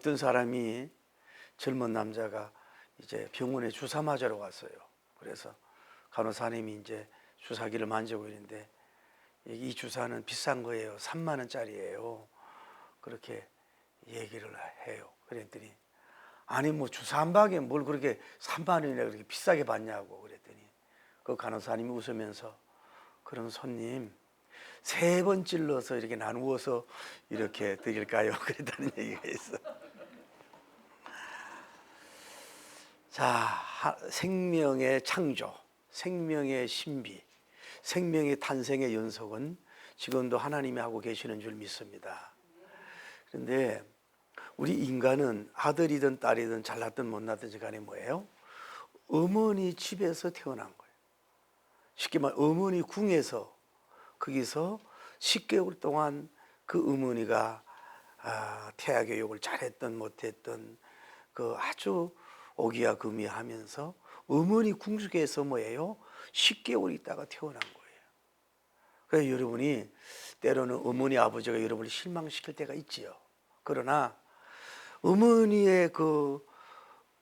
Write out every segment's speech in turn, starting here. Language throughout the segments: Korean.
어떤 사람이 젊은 남자가 이제 병원에 주사 맞으러 왔어요. 그래서 간호사님이 이제 주사기를 만지고 있는데 이 주사는 비싼 거예요. 3만 원짜리예요. 그렇게 얘기를 해요. 그랬더니 아니 뭐 주사 한 방에 뭘 그렇게 3만 원이나 그렇게 비싸게 받냐고 그랬더니 그 간호사님이 웃으면서 그럼 손님 3번 찔러서 이렇게 나누어서 이렇게 드릴까요? 그랬다는 얘기가 있어. 자, 생명의 창조, 생명의 신비, 생명의 탄생의 연속은 지금도 하나님이 하고 계시는 줄 믿습니다. 그런데 우리 인간은 아들이든 딸이든 잘났든 못났든 간에 뭐예요? 어머니 집에서 태어난 거예요. 쉽게 말해 어머니 궁에서 거기서 10개월 동안 그 어머니가 태아 교육을 잘했던 못했던 그 아주 오기야 금이야 하면서 어머니 궁속에서 뭐예요? 10개월 있다가 태어난 거예요. 그래서 여러분이 때로는 어머니 아버지가 여러분을 실망시킬 때가 있지요. 그러나 어머니의 그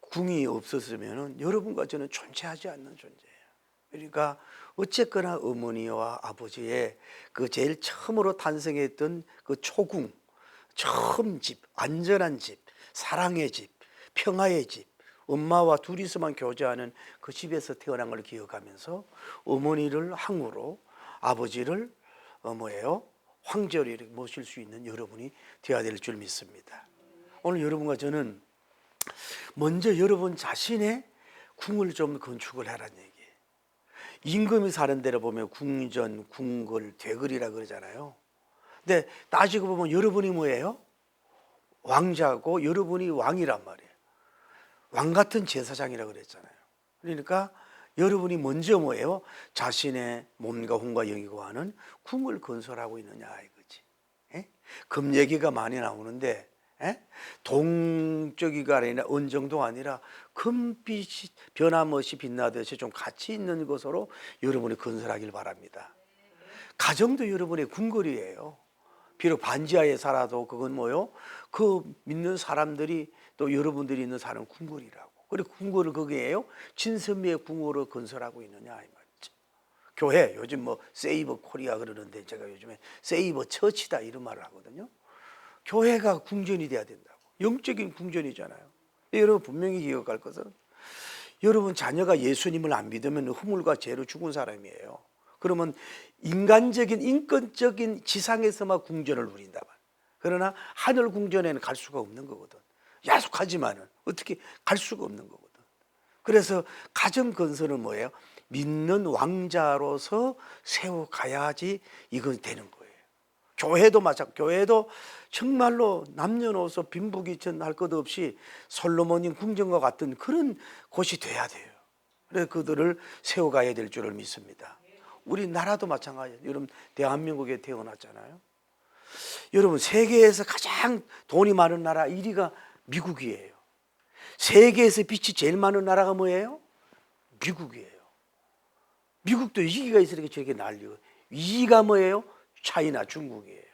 궁이 없었으면 여러분과 저는 존재하지 않는 존재예요. 그러니까 어쨌거나 어머니와 아버지의 그 제일 처음으로 탄생했던 그 초궁, 처음 집, 안전한 집, 사랑의 집, 평화의 집, 엄마와 둘이서만 교제하는 그 집에서 태어난 걸 기억하면서 어머니를 항우로 아버지를 황제로 이렇게 모실 수 있는 여러분이 되어야 될 줄 믿습니다. 오늘 여러분과 저는 먼저 여러분 자신의 궁을 좀 건축을 하라는 얘기예요. 임금이 사는 데를 보면 궁전, 궁궐, 되글이라 그러잖아요. 근데 따지고 보면 여러분이 뭐예요? 왕자고 여러분이 왕이란 말이에요. 왕 같은 제사장이라 그랬잖아요. 그러니까 여러분이 먼저 뭐예요? 자신의 몸과 혼과 영이고 하는 궁을 건설하고 있느냐 이거지. 금 얘기가 많이 나오는데 동쪽이가 아니라 은정도가 아니라 금빛이 변함없이 빛나듯이 좀 가치 있는 것으로 여러분이 건설하길 바랍니다. 가정도 여러분의 궁궐이에요. 비록 반지하에 살아도 그건 뭐요? 그 믿는 사람들이 또 여러분들이 있는 사람 궁궐이라고. 그리고 궁궐을 거기에요 진선미의 궁궐을 건설하고 있느냐 이 말이죠. 교회 요즘 뭐 세이버 코리아 그러는데 제가 요즘에 세이버 처치다 이런 말을 하거든요. 교회가 궁전이 돼야 된다고. 영적인 궁전이잖아요. 여러분 분명히 기억할 것은 여러분 자녀가 예수님을 안 믿으면 허물과 죄로 죽은 사람이에요. 그러면 인간적인 인권적인 지상에서만 궁전을 누린다. 그러나 하늘 궁전에는 갈 수가 없는 거거든. 야속하지만은 어떻게 갈 수가 없는 거거든. 그래서 가정 건설은 뭐예요? 믿는 왕자로서 세워가야지 이건 되는 거예요. 교회도 마찬가지. 교회도 정말로 남녀노소 빈부귀천 할 것 없이 솔로몬님 궁전과 같은 그런 곳이 돼야 돼요. 그래서 그들을 세워가야 될 줄을 믿습니다. 우리나라도 마찬가지예요. 여러분 대한민국에 태어났잖아요. 여러분 세계에서 가장 돈이 많은 나라 1위가 미국이에요. 세계에서 빛이 제일 많은 나라가 뭐예요? 미국이에요. 미국도 위기가 있으니까 저렇게 난리고 2위가 뭐예요? 차이나 중국이에요.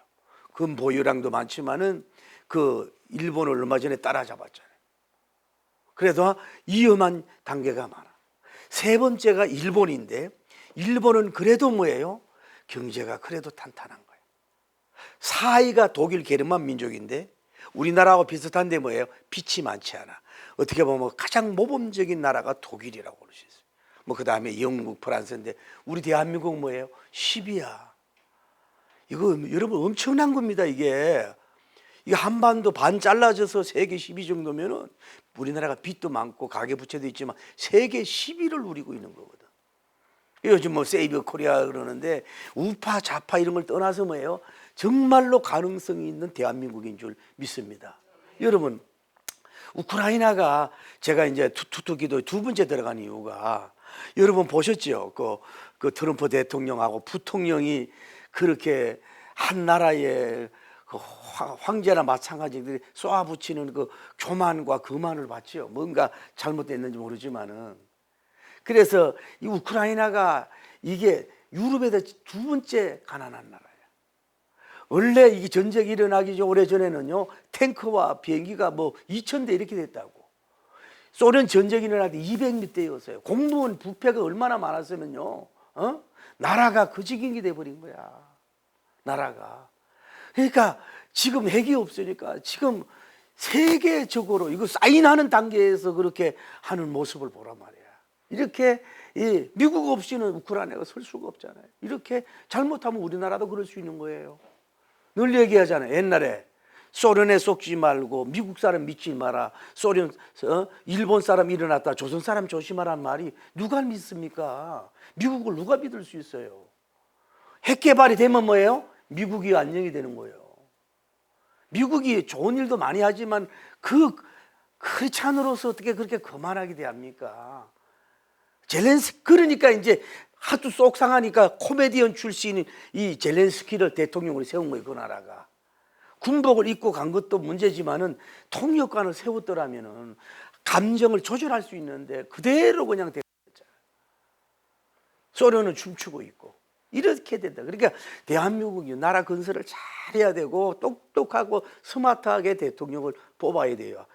그 보유량도 많지만은 그 일본을 얼마 전에 따라잡았잖아요. 그래도 위험한 단계가 많아. 세 번째가 일본인데 일본은 그래도 뭐예요? 경제가 그래도 탄탄한 거예요. 4위가 독일 게르만 민족인데 우리나라하고 비슷한데 뭐예요? 빛이 많지 않아. 어떻게 보면 가장 모범적인 나라가 독일이라고 그럴 수 있어요. 뭐 그 다음에 영국, 프랑스인데 우리 대한민국 뭐예요? 10위야. 이거 여러분 엄청난 겁니다. 이게 한반도 반 잘라져서 세계 10위 정도면은 우리나라가 빚도 많고 가계부채도 있지만 세계 10위를 누리고 있는 거거든. 요즘 뭐 세이버 코리아 그러는데 우파 좌파 이런 걸 떠나서 뭐예요? 정말로 가능성이 있는 대한민국인 줄 믿습니다. 여러분 우크라이나가 제가 이제 투투 기도 두 번째 들어간 이유가 여러분 보셨죠? 그 트럼프 대통령하고 부통령이 그렇게 한 나라의 그 황제나 마찬가지들이 쏘아붙이는 그 교만과 거만을 봤죠. 뭔가 잘못됐는지 모르지만은. 그래서 이 우크라이나가 이게 유럽에서 두 번째 가난한 나라예요. 원래 이게 전쟁이 일어나기 오래 전에는요, 탱크와 비행기가 뭐 2,000대 이렇게 됐다고. 소련 전쟁이 일어날 때 200대였어요. 공무원 부패가 얼마나 많았으면요, 나라가 그 지경이 돼버린 거야. 나라가. 그러니까 지금 핵이 없으니까 지금 세계적으로 이거 사인하는 단계에서 그렇게 하는 모습을 보란 말이야. 이렇게 미국 없이는 우크라이나가 설 수가 없잖아요. 이렇게 잘못하면 우리나라도 그럴 수 있는 거예요. 늘 얘기하잖아요. 옛날에 소련에 속지 말고 미국 사람 믿지 마라. 일본 사람 일어났다. 조선 사람 조심하란 말이 누가 믿습니까? 미국을 누가 믿을 수 있어요? 핵 개발이 되면 뭐예요? 미국이 안녕이 되는 거예요. 미국이 좋은 일도 많이 하지만 그 크리스찬으로서 어떻게 그렇게 거만하게 대합니까? 그러니까 이제 하도 속상하니까 코미디언 출신인 이 젤렌스키를 대통령으로 세운 거예요. 그 나라가. 군복을 입고 간 것도 문제지만은 통역관을 세웠더라면은 감정을 조절할 수 있는데 그대로 그냥 됐잖아요. 소련은 춤추고 있고. 이렇게 된다. 그러니까 대한민국이 나라 건설을 잘해야 되고 똑똑하고 스마트하게 대통령을 뽑아야 돼요.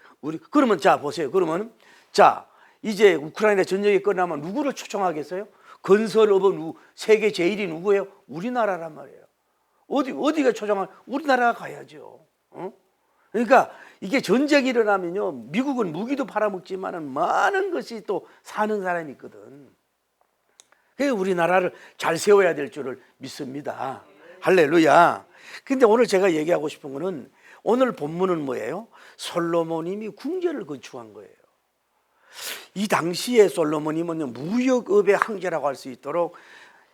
그러면 자 보세요. 그러면 자 이제 우크라이나 전쟁이 끝나면 누구를 초청하겠어요? 건설업은 세계 제일이 누구예요? 우리나라란 말이에요. 어디가 초청할? 우리나라가 가야죠. 그러니까 이게 전쟁이 일어나면요, 미국은 무기도 팔아먹지만은 많은 것이 또 사는 사람이 있거든. 그래서 우리나라를 잘 세워야 될 줄을 믿습니다. 할렐루야. 근데 오늘 제가 얘기하고 싶은 거는 오늘 본문은 뭐예요? 솔로몬님이 궁전을 건축한 거예요. 이 당시에 솔로몬님은 무역업의 황제라고 할 수 있도록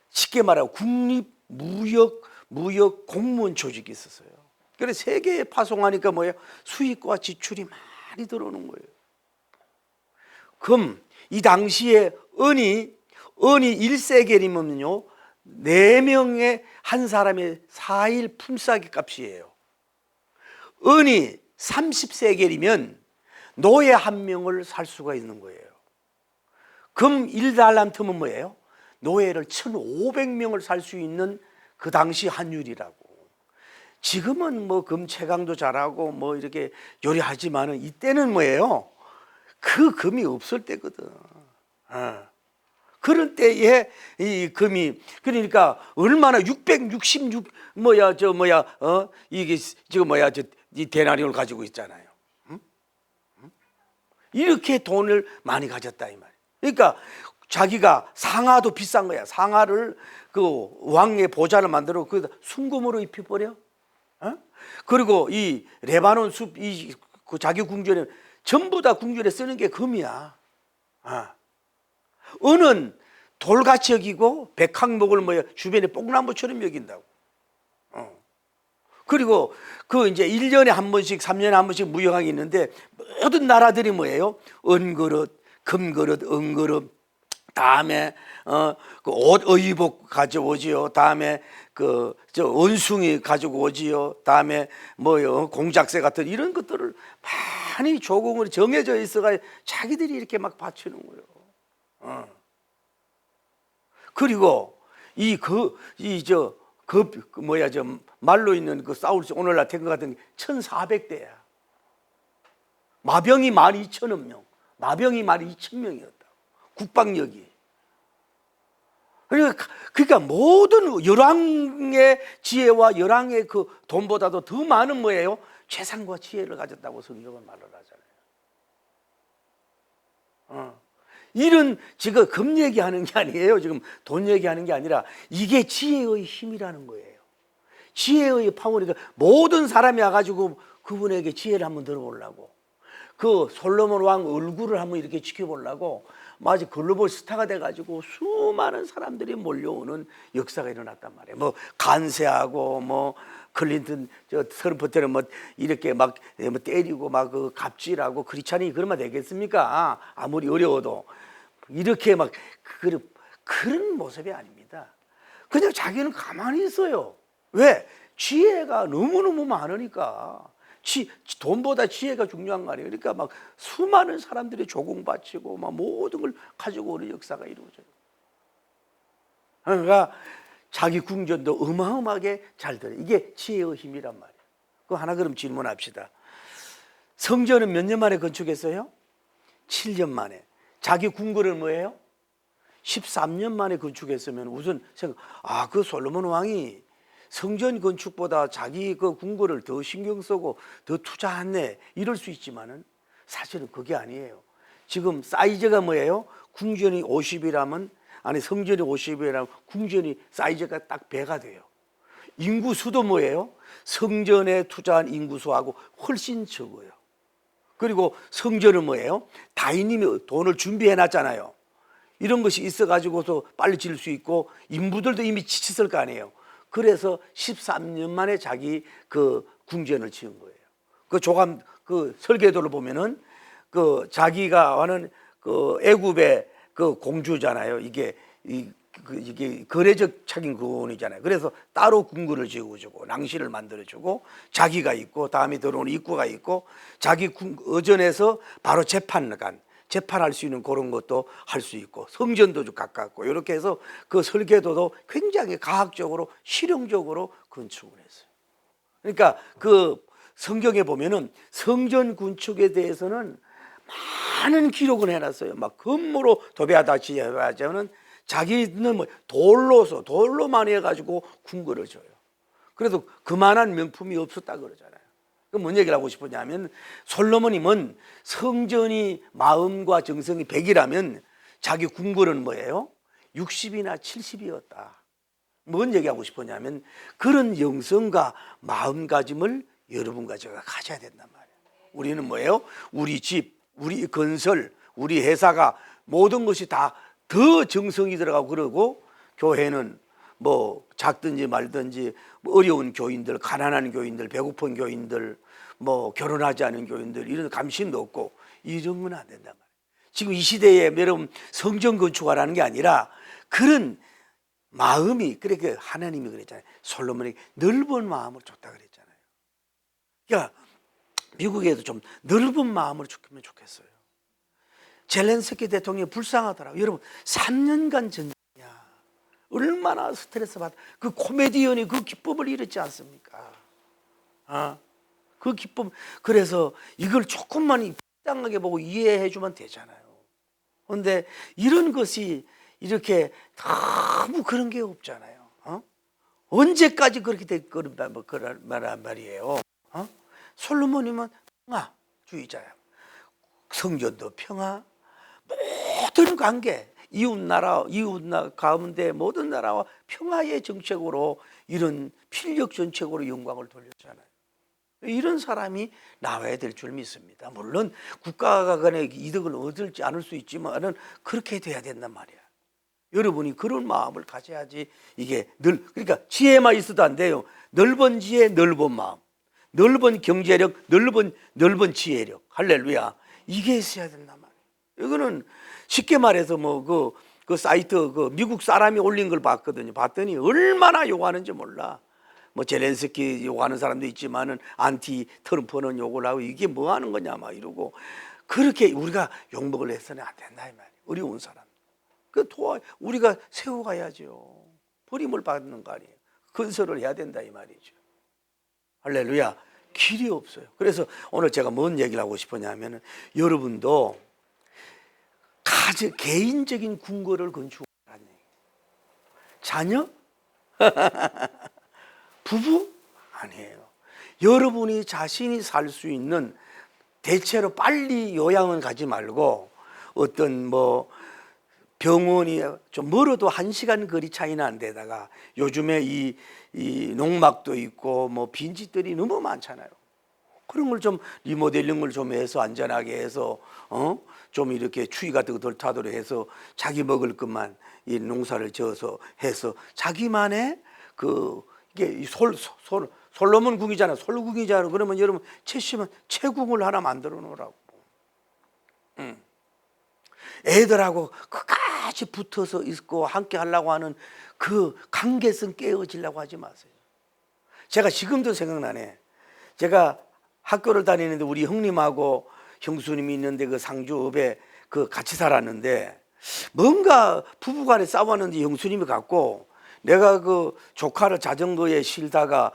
쉽게 말하고 국립 무역 공무원 조직이 있었어요. 그래서 세계에 파송하니까 뭐예요? 수익과 지출이 많이 들어오는 거예요. 그럼 이 당시에 은이 1세겔이면요 4명의 한 사람의 4일 품삯 값이에요. 은이 30세겔이면 노예 1명을 살 수가 있는 거예요. 금 1달란트면 뭐예요? 노예를 1,500명을 살 수 있는 그 당시 환율이라고. 지금은 뭐 금 채광도 잘하고 뭐 이렇게 요리하지만은 이때는 뭐예요? 그 금이 없을 때거든. 그런 때에 이 금이 그러니까 얼마나 666 이게 지금 이 데나리온을 가지고 있잖아요. 이렇게 돈을 많이 가졌다 이 말이에요. 그러니까 자기가 상아도 비싼 거야. 상아를 그 왕의 보좌를 만들어 그 순금으로 입혀버려. 그리고 이 레바논 숲 그 자기 궁전에 전부 다 궁전에 쓰는 게 금이야. 은은 돌같이 여기고 백항목을 주변에 뽕나무처럼 여긴다고. 그리고 그 이제 1년에 한 번씩 3년에 한 번씩 무역항이 있는데 모든 나라들이 뭐예요? 은그릇, 금그릇, 은그릇, 다음에 그 옷 의복 가져오지요. 다음에 원숭이 가지고 오지요. 다음에 공작새 같은 이런 것들을 많이 조공으로 정해져 있어가 자기들이 이렇게 막 바치는 거예요. 그리고 말로 있는 그 싸울 수 오늘날 탱크 같은 게 1,400대야. 마병이 12,000명, 마병이 12,000명이었다. 국방력이. 그러니까 모든 열왕의 지혜와 열왕의 그 돈보다도 더 많은 뭐예요? 재산과 지혜를 가졌다고 성경은 말을 하잖아요. 이런 지금 금 얘기하는 게 아니에요. 지금 돈 얘기하는 게 아니라 이게 지혜의 힘이라는 거예요. 지혜의 파워니까 모든 사람이 와가지고 그분에게 지혜를 한번 들어보려고 그 솔로몬 왕 얼굴을 한번 이렇게 지켜보려고 마치 글로벌 스타가 돼가지고 수많은 사람들이 몰려오는 역사가 일어났단 말이에요. 간세하고 클린턴 트럼프 때는 이렇게 막 때리고 그 갑질하고 크리스찬이 그러면 되겠습니까? 아무리 어려워도 이렇게 그런 모습이 아닙니다. 그냥 자기는 가만히 있어요. 왜? 지혜가 너무너무 많으니까. 돈보다 지혜가 중요한 거 아니에요. 그러니까 수많은 사람들이 조공바치고 모든 걸 가지고 오는 역사가 이루어져요. 그러니까 자기 궁전도 어마어마하게 잘 들어요. 이게 지혜의 힘이란 말이에요. 그 하나 그럼 질문합시다. 성전은 몇 년 만에 건축했어요? 7년 만에. 자기 궁궐을 뭐예요? 13년 만에 건축했으면 우선 생각, 그 솔로몬 왕이 성전 건축보다 자기 그 궁궐을 더 신경 쓰고 더 투자했네, 이럴 수 있지만은 사실은 그게 아니에요. 지금 사이즈가 뭐예요? 궁전이 50이라면, 아니 성전이 50이라면 궁전이 사이즈가 딱 배가 돼요. 인구수도 뭐예요? 성전에 투자한 인구수하고 훨씬 적어요. 그리고 성전은 뭐예요? 다인님이 돈을 준비해 놨잖아요. 이런 것이 있어 가지고서 빨리 지을 수 있고 인부들도 이미 지쳤을 거 아니에요. 그래서 13년 만에 자기 그 궁전을 지은 거예요. 그 조감 그 설계도를 보면은 그 자기가 하는 그 애굽의 그 공주잖아요. 이게 이게 거래적 착인 그원이잖아요. 그래서 따로 궁궐을 지어주고 낭실을 만들어주고 자기가 있고 다음에 들어오는 입구가 있고 자기 어전에서 바로 재판할 수 있는 그런 것도 할 수 있고 성전도 좀 가깝고 이렇게 해서 그 설계도도 굉장히 과학적으로 실용적으로 건축을 했어요. 그러니까 그 성경에 보면은 성전 건축에 대해서는 많은 기록을 해놨어요. 막 금으로 도배하다시 하자면은 자기는 뭐 돌로만 해가지고 궁궐을 줘요. 그래서 그만한 명품이 없었다 그러잖아요. 그럼 뭔 얘기를 하고 싶으냐면 솔로몬님은 성전이 마음과 정성이 100이라면 자기 궁궐은 뭐예요? 60이나 70이었다. 뭔 얘기하고 싶으냐면 그런 영성과 마음가짐을 여러분과 제가 가져야 된단 말이에요. 우리는 뭐예요? 우리 집, 우리 건설, 우리 회사가 모든 것이 다 더 정성이 들어가고 그러고 교회는 뭐 작든지 말든지 뭐 어려운 교인들, 가난한 교인들, 배고픈 교인들, 뭐 결혼하지 않은 교인들 이런 감심도 없고 이런 건 안 된단 말이에요. 지금 이 시대에 여러분 성전 건축하라는 게 아니라 그런 마음이 그렇게 하나님이 그랬잖아요. 솔로몬에게 넓은 마음을 줬다 그랬잖아요. 그러니까 미국에도 좀 넓은 마음을 줬으면 좋겠어요. 젤렌스키 대통령이 불쌍하더라고요. 여러분 3년간 전쟁이야. 얼마나 스트레스 받아. 그 코미디언이 그 기쁨을 잃었지 않습니까? 그 기쁨. 그래서 이걸 조금만 불쌍하게 보고 이해해 주면 되잖아요. 그런데 이런 것이 이렇게 너무 그런 게 없잖아요. 언제까지 그렇게 될 거란 말이에요. 솔로몬이면 평화주의자야. 성전도 평화, 모든 관계, 이웃 가운데 모든 나라와 평화의 정책으로 이런 필력 정책으로 영광을 돌렸잖아요. 이런 사람이 나와야 될 줄 믿습니다. 물론 국가 간의 이득을 얻을지 않을 수 있지만은 그렇게 돼야 된단 말이야. 여러분이 그런 마음을 가져야지 이게 그러니까 지혜만 있어도 안 돼요. 넓은 지혜, 넓은 마음, 넓은 경제력, 넓은 지혜력. 할렐루야. 이게 있어야 된단 말이에요. 이거는 쉽게 말해서 뭐 그 사이트 그 미국 사람이 올린 걸 봤거든요. 봤더니 얼마나 욕하는지 몰라. 뭐 젤렌스키 욕하는 사람도 있지만은 안티 트럼프는 욕을 하고 이게 뭐 하는 거냐 막 이러고 그렇게 우리가 욕먹을 해서는 안 된다 이 말이에요. 어려운 사람. 우리가 세워가야죠. 버림을 받는 거 아니에요. 건설을 해야 된다 이 말이죠. 할렐루야. 길이 없어요. 그래서 오늘 제가 뭔 얘기를 하고 싶으냐면은 여러분도 개인적인 궁궐을 건축하라는 얘기예요. 자녀? 부부? 아니에요. 여러분이 자신이 살 수 있는 대체로 빨리 요양은 가지 말고 어떤 뭐 병원이 좀 멀어도 1시간 거리 차이는 안 되다가 요즘에 이 농막도 있고 뭐 빈집들이 너무 많잖아요. 그런 걸 좀 리모델링을 좀 해서 안전하게 해서 좀 이렇게 추위 같은 거 덜 타도록 해서 자기 먹을 것만 이 농사를 지어서 해서 자기만의 이게 솔로몬 궁이잖아. 솔궁이잖아. 그러면 여러분 채시면 채궁을 하나 만들어 놓으라고. 애들하고 끝까지 붙어서 있고 함께 하려고 하는 그 관계성 깨어지려고 하지 마세요. 제가 지금도 생각나네. 제가 학교를 다니는데 우리 형님하고 형수님이 있는데 그 상주읍에 같이 살았는데 뭔가 부부간에 싸웠는지 형수님이 갖고 내가 그 조카를 자전거에 실다가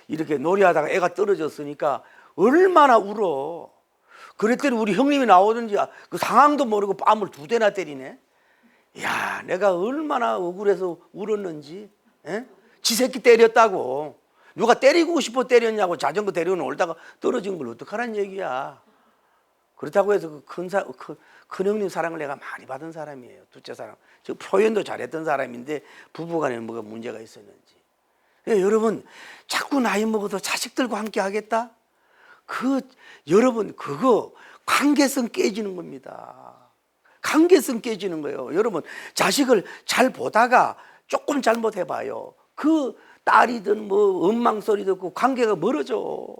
이렇게 놀이하다가 애가 떨어졌으니까 얼마나 울어. 그랬더니 우리 형님이 나오든지 그 상황도 모르고 뺨을 2대나 때리네. 야, 내가 얼마나 억울해서 울었는지. 에? 지 새끼 때렸다고. 누가 때리고 싶어 때렸냐고. 자전거 데리고 놀다가 떨어진 걸 어떡하란 얘기야. 그렇다고 해서 큰 형님 사랑을 내가 많이 받은 사람이에요. 둘째 사랑. 저 표현도 잘했던 사람인데 부부간에는 뭐가 문제가 있었는지. 여러분, 자꾸 나이 먹어도 자식들과 함께 하겠다? 여러분, 그거 관계성 깨지는 겁니다. 관계성 깨지는 거예요. 여러분, 자식을 잘 보다가 조금 잘못해봐요. 그 딸이든 뭐 엉망소리 듣고 관계가 멀어져.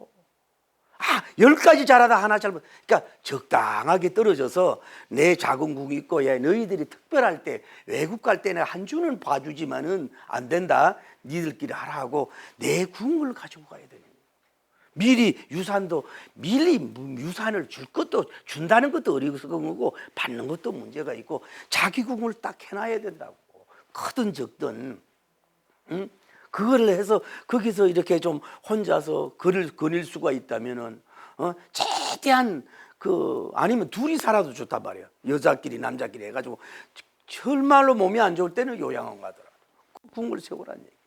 10가지 잘하다 하나 잘못. 그러니까 적당하게 떨어져서 내 작은 국이 있고, 야, 너희들이 특별할 때 외국 갈 때는 한 주는 봐주지만은 안 된다. 니들끼리 하라고 내 국을 가지고 가야 되는 거예요. 미리 유산을 줄 것도, 준다는 것도 어리석은 거고 받는 것도 문제가 있고 자기 국을 딱 해놔야 된다고. 크든 적든. 응? 그걸 해서 거기서 이렇게 좀 혼자서 글을 거닐 수가 있다면은 최대한 아니면 둘이 살아도 좋단 말이에요. 여자끼리 남자끼리 해가지고 정말로 몸이 안 좋을 때는 요양원 가더라. 궁을 세우라는 얘기지.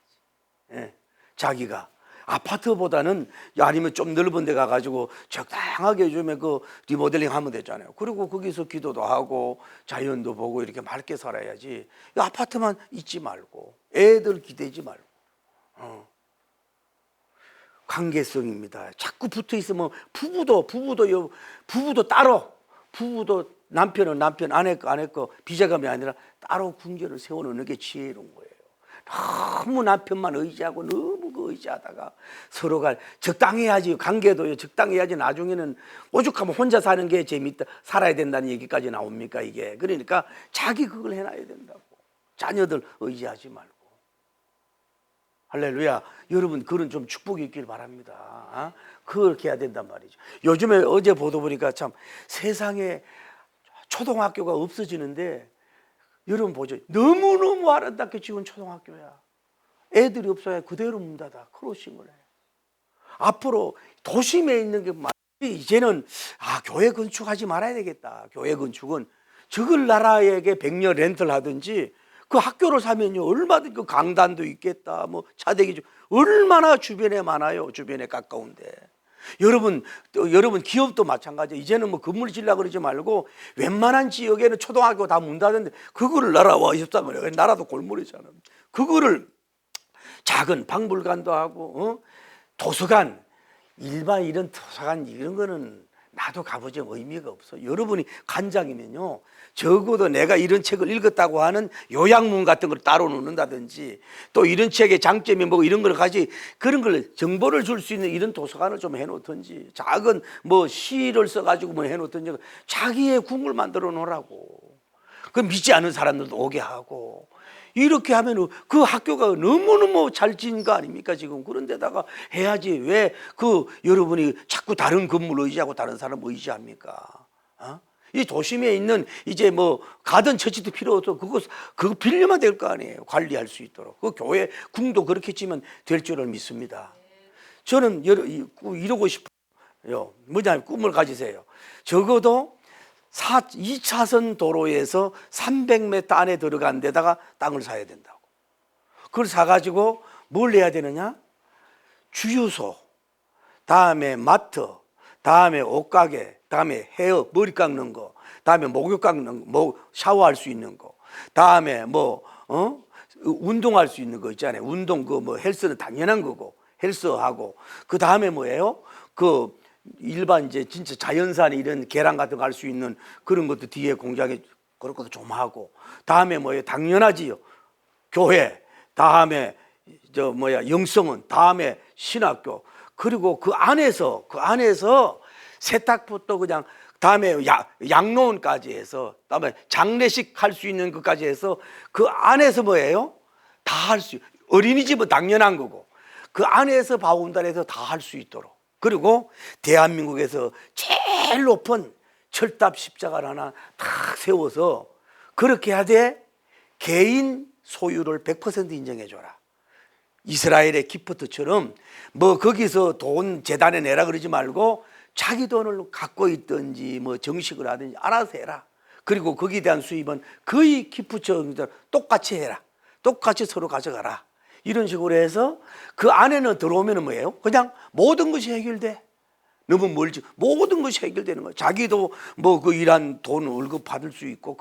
예. 자기가 아파트보다는 아니면 좀 넓은 데 가가지고 적당하게 요즘에 그 리모델링 하면 되잖아요. 그리고 거기서 기도도 하고 자연도 보고 이렇게 맑게 살아야지. 아파트만 있지 말고 애들 기대지 말고. 관계성입니다. 자꾸 붙어 있으면 부부도 따로, 부부도 남편은 남편, 아내 거 비자감이 아니라 따로 궁전을 세워놓는 게 지혜로운 거예요. 너무 남편만 의지하고 너무 의지하다가 서로가 적당해야지. 관계도요, 적당해야지. 나중에는 오죽하면 혼자 사는 게 재밌다, 살아야 된다는 얘기까지 나옵니까 이게. 그러니까 자기 그걸 해놔야 된다고. 자녀들 의지하지 말고. 할렐루야. 여러분, 그런 좀 축복이 있길 바랍니다. 그렇게 해야 된단 말이죠. 요즘에 어제 보도 보니까 참 세상에 초등학교가 없어지는데, 여러분 보죠. 너무너무 아름답게 지은 초등학교야. 애들이 없어야 그대로 문 닫아. 크로싱을 해. 앞으로 도심에 있는 게 이제는 교회 건축하지 말아야 되겠다. 교회 건축은 적을 나라에게 백녀 렌트를 하든지, 그 학교를 사면요 얼마든지 그 강단도 있겠다, 뭐 차대기 얼마나 주변에 많아요. 주변에 가까운데. 여러분 기업도 마찬가지예요. 이제는 뭐 건물 지으려고 그러지 말고 웬만한 지역에는 초등학교 다 문 닫는데 그거를 나라와 23년 나라도 골몰이잖아. 그거를 작은 박물관도 하고 도서관, 일반 이런 도서관 이런 거는 나도 가보지 의미가 없어. 여러분이 관장이면요 적어도 내가 이런 책을 읽었다고 하는 요약문 같은 걸 따로 놓는다든지, 또 이런 책의 장점이 뭐고 이런 걸 가지, 그런 걸 정보를 줄 수 있는 이런 도서관을 좀 해놓든지, 작은 뭐 시를 써가지고 뭐 해놓든지, 자기의 궁을 만들어 놓으라고. 그 믿지 않는 사람들도 오게 하고. 이렇게 하면 그 학교가 너무너무 잘 지은 거 아닙니까 지금. 그런데다가 해야지. 왜 여러분이 자꾸 다른 건물 의지하고 다른 사람 의지합니까? 이 도심에 있는 이제 뭐 가든 처치도 필요 없어. 그거 빌려면 될 거 아니에요. 관리할 수 있도록. 그 교회 궁도 그렇게 지면 될 줄을 믿습니다. 저는 이러고 싶어요. 뭐냐면 꿈을 가지세요. 적어도 2차선 도로에서 300m 안에 들어간 데다가 땅을 사야 된다고. 그걸 사가지고 뭘 해야 되느냐? 주유소, 다음에 마트, 다음에 옷가게, 다음에 헤어, 머리 깎는 거, 다음에 목욕 깎는 거, 샤워할 수 있는 거, 다음에 운동할 수 있는 거 있잖아요. 운동, 헬스는 당연한 거고, 헬스하고, 그 다음에 뭐예요? 일반 이제 진짜 자연산 이런 계란 같은 거 할 수 있는 그런 것도 뒤에 공장에 그런 것도 좀 하고, 다음에 뭐예요? 당연하지요. 교회, 다음에 영성원, 다음에 신학교, 그리고 그 안에서 세탁부터 그냥 다음에 양로원까지 해서, 다음에 장례식 할 수 있는 것까지 해서 그 안에서 뭐예요? 다 할 수, 어린이집은 당연한 거고 그 안에서 바운다리에서 다 할 수 있도록. 그리고 대한민국에서 제일 높은 철답 십자가를 하나 탁 세워서 그렇게 해야 돼. 개인 소유를 100% 인정해줘라. 이스라엘의 기프트처럼 뭐 거기서 돈 재단에 내라 그러지 말고 자기 돈을 갖고 있든지 뭐 정식을 하든지 알아서 해라. 그리고 거기에 대한 수입은 거의 기프트처럼 똑같이 해라. 똑같이 서로 가져가라. 이런 식으로 해서 그 안에는 들어오면 뭐예요? 그냥 모든 것이 해결돼. 너무 멀지. 모든 것이 해결되는 거예요. 자기도 뭐 그 일한 돈 월급 받을 수 있고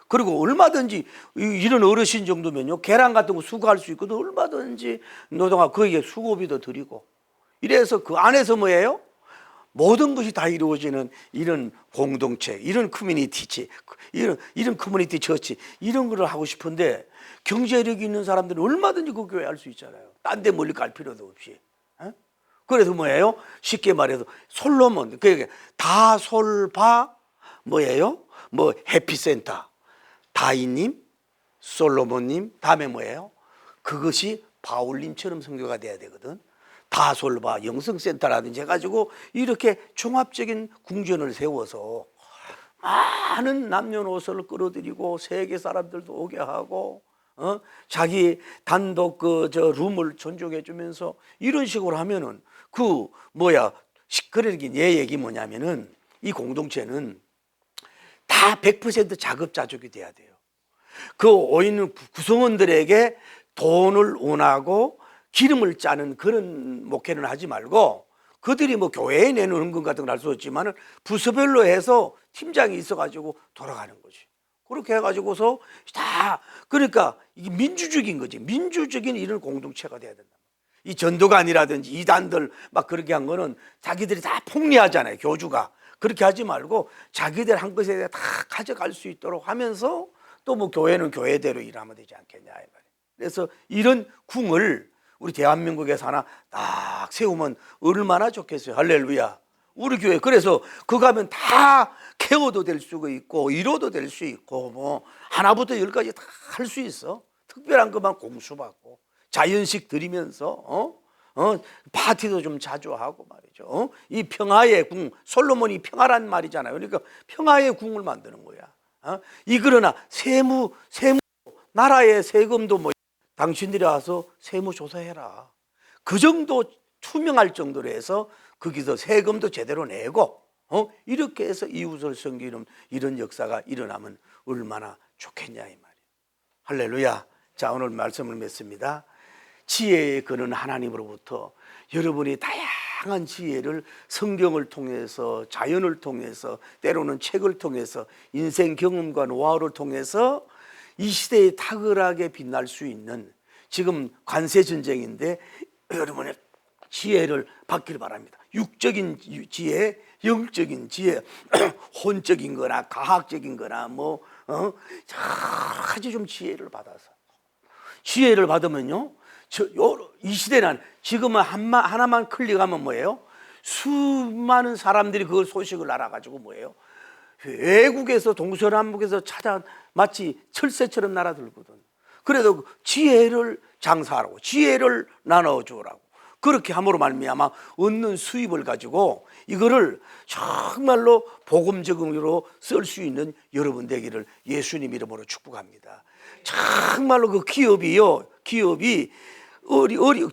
그리고 얼마든지 이런 어르신 정도면요 계란 같은 거 수거할 수 있고 얼마든지 노동하고 거기에 수고비도 드리고 이래서 그 안에서 뭐예요? 모든 것이 다 이루어지는 이런 공동체, 이런 커뮤니티지, 이런 커뮤니티 처치 이런 거를 하고 싶은데 경제력이 있는 사람들은 얼마든지 그 교회 할 수 있잖아요. 딴 데 멀리 갈 필요도 없이. 그래서 뭐예요? 쉽게 말해서 솔로몬, 그러니까 다솔바 뭐예요? 뭐 해피센터, 다윗님, 솔로몬님, 다음에 뭐예요? 그것이 바울님처럼 선교가 돼야 되거든. 다솔바 영성센터라든지 해가지고 이렇게 종합적인 궁전을 세워서 많은 남녀노소를 끌어들이고 세계 사람들도 오게 하고 자기 단독 저 룸을 존중해 주면서 이런 식으로 하면은 그러니까 내 얘기 뭐냐면은 이 공동체는 다 100% 자급자족이 돼야 돼요. 그 오있는 구성원들에게 돈을 원하고 기름을 짜는 그런 목회는 하지 말고 그들이 뭐 교회에 내는 헌금 같은 걸 할 수 없지만 부서별로 해서 팀장이 있어가지고 돌아가는 거지. 그렇게 해가지고서 다 그러니까 이게 민주적인 거지. 민주적인 이런 공동체가 돼야 된다. 이 전도관이라든지 이단들 막 그렇게 한 거는 자기들이 다 폭리하잖아요. 교주가 그렇게 하지 말고 자기들 한 것에 대해 다 가져갈 수 있도록 하면서 또 뭐 교회는 교회대로 일하면 되지 않겠냐 이 말이에요. 그래서 이런 궁을 우리 대한민국에서 하나 딱 세우면 얼마나 좋겠어요. 할렐루야. 우리 교회 그래서 그거 하면 다 케어도 될 수가 있고 위로도 될 수 있고 뭐 하나부터 열까지 다 할 수 있어. 특별한 것만 공수받고 자연식 드리면서 파티도 좀 자주 하고 말이죠. 이 평화의 궁, 솔로몬이 평화란 말이잖아요. 그러니까 평화의 궁을 만드는 거야. 그러나 세무 나라의 세금도 뭐 당신들이 와서 세무조사해라. 그 정도 투명할 정도로 해서 거기서 세금도 제대로 내고 이렇게 해서 이웃을 섬기는 이런 역사가 일어나면 얼마나 좋겠냐 이 말이에요. 할렐루야. 자, 오늘 말씀을 맺습니다. 지혜의 근원 하나님으로부터 여러분이 다양한 지혜를 성경을 통해서 자연을 통해서 때로는 책을 통해서 인생 경험과 노하우를 통해서 이 시대에 탁월하게 빛날 수 있는 지금 관세 전쟁인데 여러분의 지혜를 받길 바랍니다. 육적인 지혜, 영적인 지혜, 혼적인 거나 과학적인 거나 뭐 여러 가지 좀 지혜를 받아서 지혜를 받으면요 이 시대는 지금은 하나만 클릭하면 뭐예요? 수많은 사람들이 그 소식을 알아가지고 뭐예요? 외국에서 동서남북에서 찾아 마치 철새처럼 날아들거든. 그래도 지혜를 장사하라고 지혜를 나눠주라고 그렇게 함으로 말미암아 얻는 수입을 가지고 이거를 정말로 복음적으로 쓸 수 있는 여러분 되기를 예수님 이름으로 축복합니다. 정말로 그 기업이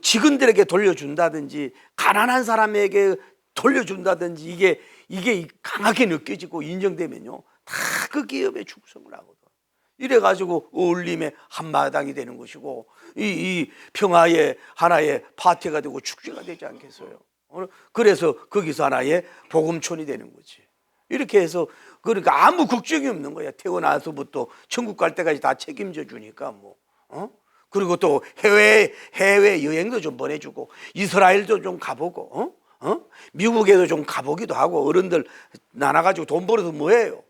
직원들에게 돌려준다든지 가난한 사람에게 돌려준다든지 이게 강하게 느껴지고 인정되면요 다 그 기업에 충성을 하거든. 이래가지고 어울림의 한마당이 되는 것이고 이 평화의 하나의 파티가 되고 축제가 되지 않겠어요? 그래서 거기서 하나의 복음촌이 되는 거지. 이렇게 해서 그러니까 아무 걱정이 없는 거야. 태어나서부터 천국 갈 때까지 다 책임져 주니까 뭐 그리고 또 해외 여행도 좀 보내주고 이스라엘도 좀 가보고 미국에도 좀 가보기도 하고 어른들 나눠가지고 돈 벌어서 뭐해요?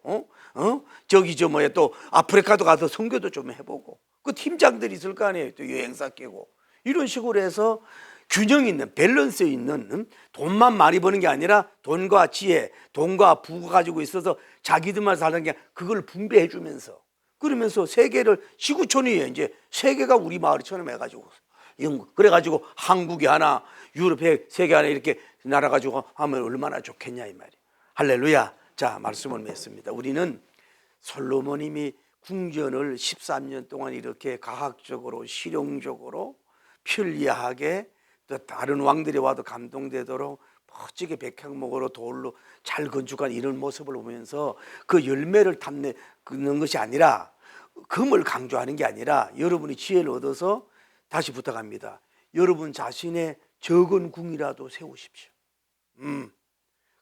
저기 또 아프리카도 가서 선교도 좀 해보고 그 팀장들이 있을 거 아니에요. 또 여행사 끼고 이런 식으로 해서 균형 있는 밸런스 있는 돈만 많이 버는 게 아니라 돈과 지혜, 돈과 부가 가지고 있어서 자기들만 사는 게 그걸 분배해 주면서 그러면서 세계를 지구촌이에요. 이제 세계가 우리 마을처럼 해가지고 그래가지고 한국이 하나, 유럽에 세계 하나 이렇게 나라 가지고 하면 얼마나 좋겠냐 이 말이에요. 할렐루야. 자, 말씀을 맺습니다. 우리는 솔로몬님이 궁전을 13년 동안 이렇게 과학적으로 실용적으로 편리하게 또 다른 왕들이 와도 감동되도록 멋지게 백향목으로 돌로 잘 건축한 이런 모습을 보면서 그 열매를 탐내는 것이 아니라, 금을 강조하는 게 아니라 여러분이 지혜를 얻어서 다시 부탁합니다. 여러분 자신의 적은 궁이라도 세우십시오.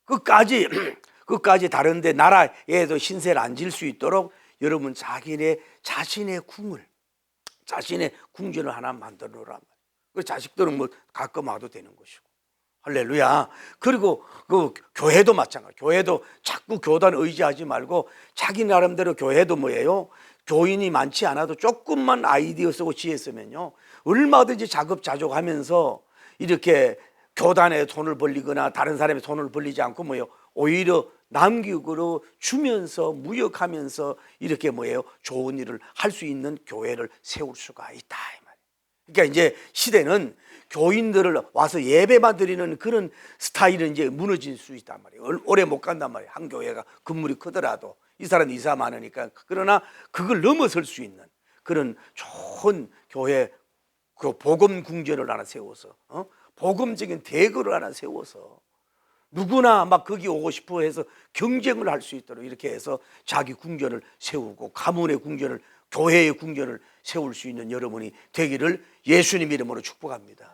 끝까지 다른데 나라에도 신세를 안 질 수 있도록 여러분 자신의 궁을, 자신의 궁전을 하나 만들어 놓으란 말이에요. 그 자식들은 뭐 가끔 와도 되는 것이고. 할렐루야. 그리고 그 교회도 마찬가지. 교회도 자꾸 교단 의지하지 말고 자기 나름대로 교회도 뭐예요? 교인이 많지 않아도 조금만 아이디어 쓰고 지혜 쓰면요, 얼마든지 자급자족하면서 이렇게 교단에 돈을 벌리거나 다른 사람의 돈을 벌리지 않고 뭐예요? 오히려 남기고 주면서 무역하면서 이렇게 뭐예요? 좋은 일을 할 수 있는 교회를 세울 수가 있다 이 말이에요. 그러니까 이제 시대는 교인들을 와서 예배만 드리는 그런 스타일은 이제 무너질 수 있단 말이에요. 오래 못 간단 말이에요. 한 교회가 건물이 크더라도 이 사람 이사 많으니까. 그러나 그걸 넘어설 수 있는 그런 좋은 교회, 그 복음 궁전을 하나 세워서, 복음적인 대거를 하나 세워서 누구나 막 거기 오고 싶어 해서 경쟁을 할 수 있도록 이렇게 해서 자기 궁전을 세우고 가문의 궁전을, 교회의 궁전을 세울 수 있는 여러분이 되기를 예수님 이름으로 축복합니다.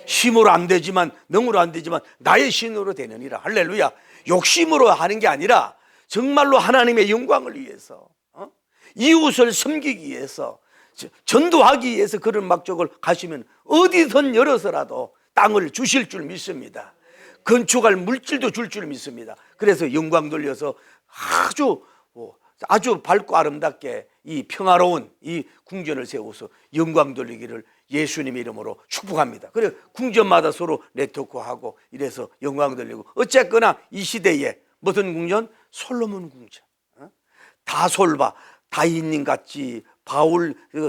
힘으로 안 되지만, 능으로 안 되지만 나의 신으로 되느니라. 할렐루야. 욕심으로 하는 게 아니라 정말로 하나님의 영광을 위해서, 이웃을 섬기기 위해서, 전도하기 위해서 그런 목적을 가시면 어디선 열어서라도 땅을 주실 줄 믿습니다. 건축할 물질도 줄 줄 믿습니다. 그래서 영광 돌려서 아주 밝고 아름답게 이 평화로운 이 궁전을 세워서 영광 돌리기를 예수님 이름으로 축복합니다. 그래 궁전마다 서로 네트워크하고 이래서 영광 돌리고, 어쨌거나 이 시대에 무슨 궁전? 솔로몬 궁전. 다솔바, 다윗님 같이,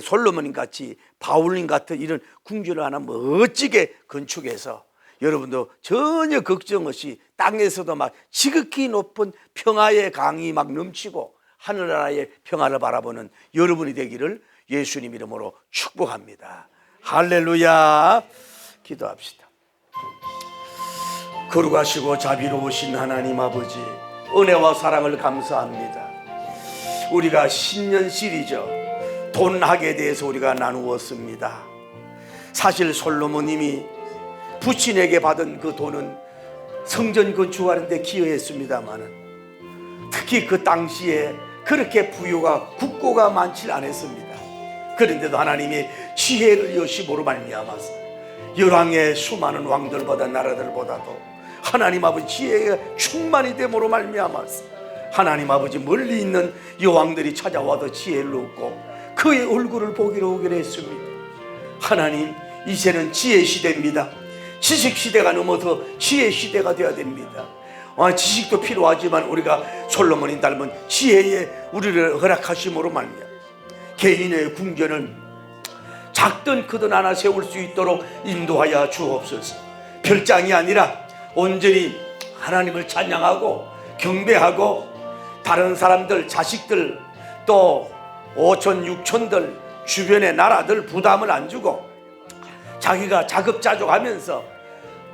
솔로몬님 같이, 바울님 같은 이런 궁전을 하나 멋지게 건축해서 여러분도 전혀 걱정 없이 땅에서도 막 지극히 높은 평화의 강이 막 넘치고 하늘나라의 평화를 바라보는 여러분이 되기를 예수님 이름으로 축복합니다. 할렐루야. 기도합시다. 거룩하시고 자비로우신 하나님 아버지, 은혜와 사랑을 감사합니다. 우리가 신년 시리즈 돈학에 대해서 우리가 나누었습니다. 사실 솔로몬님이 부친에게 받은 그 돈은 성전 건축하는 데 기여했습니다마는 특히 그 당시에 그렇게 부유가 국고가 많지 않았습니다. 그런데도 하나님이 지혜를 여심으로 말미암아서 열왕의 수많은 왕들보다 나라들보다도 하나님 아버지 지혜가 충만히 됨으로 말미암아서 하나님 아버지 멀리 있는 여왕들이 찾아와도 지혜를 얻고 그의 얼굴을 보기로 오기로 했습니다. 하나님, 이제는 지혜 시대입니다. 지식 시대가 넘어서 지혜 시대가 되어야 됩니다. 지식도 필요하지만 우리가 솔로몬이 닮은 지혜에 우리를 허락하심으로 말미암아 개인의 궁전을 작든 크든 하나 세울 수 있도록 인도하여 주옵소서. 별장이 아니라 온전히 하나님을 찬양하고 경배하고 다른 사람들, 자식들, 또 5천 6천들 주변의 나라들 부담을 안 주고 자기가 자급자족하면서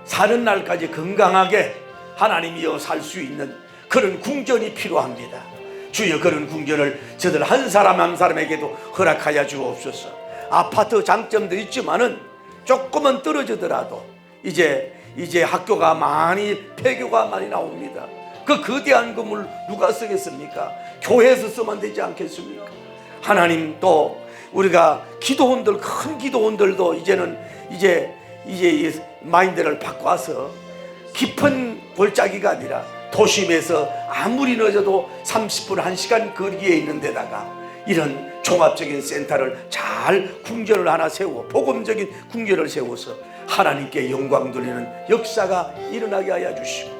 사는 날까지 건강하게 하나님이여 살 수 있는 그런 궁전이 필요합니다. 주여, 그런 궁전을 저들 한 사람 한 사람에게도 허락하여 주옵소서. 아파트 장점도 있지만은 조금은 떨어지더라도 이제 학교가 많이, 폐교가 많이 나옵니다. 그 거대한 건물 누가 쓰겠습니까? 교회에서 쓰면 되지 않겠습니까? 하나님, 또 우리가 기도원들, 큰 기도원들도 이제 마인드를 바꿔서 깊은 골짜기가 아니라 도심에서 아무리 늦어도 30분 1시간 거리에 있는 데다가 이런 종합적인 센터를 잘 궁전을 하나 세우고 복음적인 궁전을 세워서 하나님께 영광 돌리는 역사가 일어나게 하여 주시고